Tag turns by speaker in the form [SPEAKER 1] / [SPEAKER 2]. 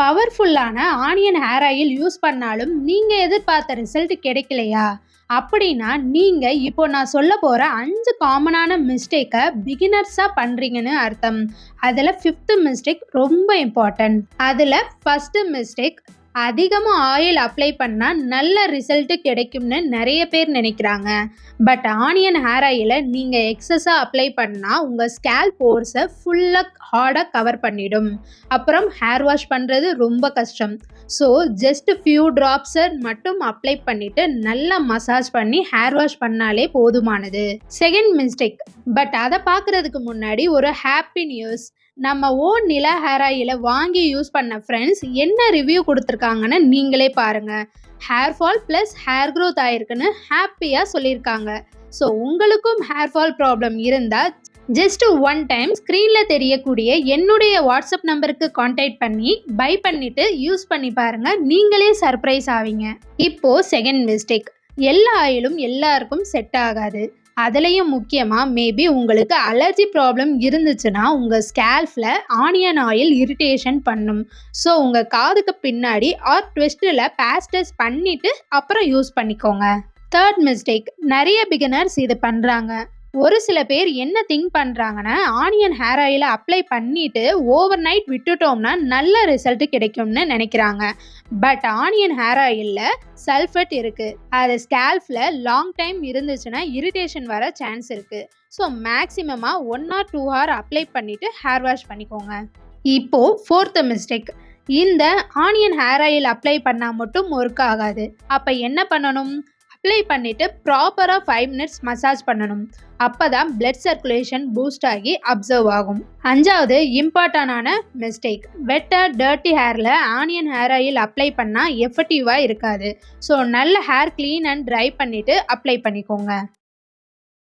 [SPEAKER 1] பவர்ஃபுல்லான onion hair oil use பண்ணாலும் நீங்கள் எதிர்பார்த்த ரிசல்ட் கிடைக்கலையா? அப்படின்னா நீங்கள் இப்போ நான் சொல்ல போகிற 5 காமனான மிஸ்டேக்கை பிகினர்ஸாக பண்ணுறீங்கன்னு அர்த்தம். அதில் 5th மிஸ்டேக் ரொம்ப இம்பார்ட்டன்ட். அதில் ஃபஸ்ட்டு மிஸ்டேக், அதிகமாக ஆயில் அப்ளை பண்ணால் நல்ல ரிசல்ட்டு கிடைக்கும்னு நிறைய பேர் நினைக்கிறாங்க. பட் ஆனியன் ஹேர் ஆயிலை நீங்கள் எக்ஸஸாக அப்ளை பண்ணால் உங்கள் ஸ்கேல்ப் போர்ஸை ஃபுல்லாக ஹார்டாக கவர் பண்ணிடும். அப்புறம் ஹேர் வாஷ் பண்ணுறது ரொம்ப கஷ்டம். ஸோ ஜஸ்ட் ஃபியூ ட்ராப்ஸை மட்டும் அப்ளை பண்ணிவிட்டு நல்லா மசாஜ் பண்ணி ஹேர் வாஷ் பண்ணாலே போதுமானது. செகண்ட் மிஸ்டேக், பட் அதை பார்க்குறதுக்கு முன்னாடி ஒரு ஹாப்பி நியூஸ். நம்ம ஓன் நிலா ஹேர் ஆயிலை வாங்கி யூஸ் பண்ண ஃப்ரெண்ட்ஸ் என்ன ரிவ்யூ கொடுத்துருக்காங்கன்னு நீங்களே பாருங்கள். Hair fall plus hair growth ஆயிருக்குன்னு ஹாப்பியாக சொல்லியிருக்காங்க. ஸோ உங்களுக்கும் ஹேர் ஃபால் ப்ராப்ளம் இருந்தால் ஜஸ்ட் ஒன் டைம் ஸ்க்ரீனில் தெரியக்கூடிய என்னுடைய வாட்ஸ்அப் நம்பருக்கு கான்டாக்ட் பண்ணி பை பண்ணிவிட்டு யூஸ் பண்ணி பாருங்கள். நீங்களே சர்ப்ரைஸ் ஆவீங்க. இப்போது செகண்ட் மிஸ்டேக், எல்லா ஆயிலும் எல்லாருக்கும் செட் ஆகாது. அதுலேயும் முக்கியமாக மேபி உங்களுக்கு அலர்ஜி ப்ராப்ளம் இருந்துச்சுன்னா உங்கள் ஸ்கேல்ஃபில் ஆனியன் ஆயில் இரிட்டேஷன் பண்ணும். ஸோ உங்கள் காதுக்கு பின்னாடி ஆர் ட்விஸ்ட்டில் பேஸ்டஸ் பண்ணிவிட்டு அப்புறம் யூஸ் பண்ணிக்கோங்க. தேர்ட் மிஸ்டேக், நிறைய பிகினர்ஸ் இது பண்ணுறாங்க. ஒரு சில பேர் என்ன திங்க் பண்ணுறாங்கன்னா, ஆனியன் ஹேர் ஆயிலை அப்ளை பண்ணிவிட்டு ஓவர் நைட் விட்டுட்டோம்னா நல்ல ரிசல்ட் கிடைக்கும்னு நினைக்கிறாங்க. பட் ஆனியன் ஹேர் ஆயிலில் சல்ஃபேட் இருக்குது. அது ஸ்கேல்ஃபில் லாங் டைம் இருந்துச்சுன்னா இரிட்டேஷன் வர சான்ஸ் இருக்குது. ஸோ மேக்ஸிமமாக 1 or 2 hour அப்ளை பண்ணிவிட்டு ஹேர் வாஷ் பண்ணிக்கோங்க. இப்போது ஃபோர்த் மிஸ்டேக், இந்த ஆனியன் ஹேர் ஆயில் அப்ளை பண்ணால் மட்டும் ஒர்க் ஆகாது. அப்போ என்ன பண்ணணும்? அப்ளை பண்ணிவிட்டு ப்ராப்பராக 5 minutes மசாஜ் பண்ணணும். அப்போ தான் பிளட் சர்க்குலேஷன் பூஸ்ட் ஆகி அப்சர்வ் ஆகும். 5வது இம்பார்ட்டண்டான மிஸ்டேக், வெட்டர் டர்ட்டி ஹேரில் ஆனியன் ஹேர் ஆயில் அப்ளை பண்ணால் எஃபெக்டிவாக இருக்காது. ஸோ நல்ல ஹேர் க்ளீன் அண்ட் ட்ரை பண்ணிவிட்டு அப்ளை பண்ணிக்கோங்க.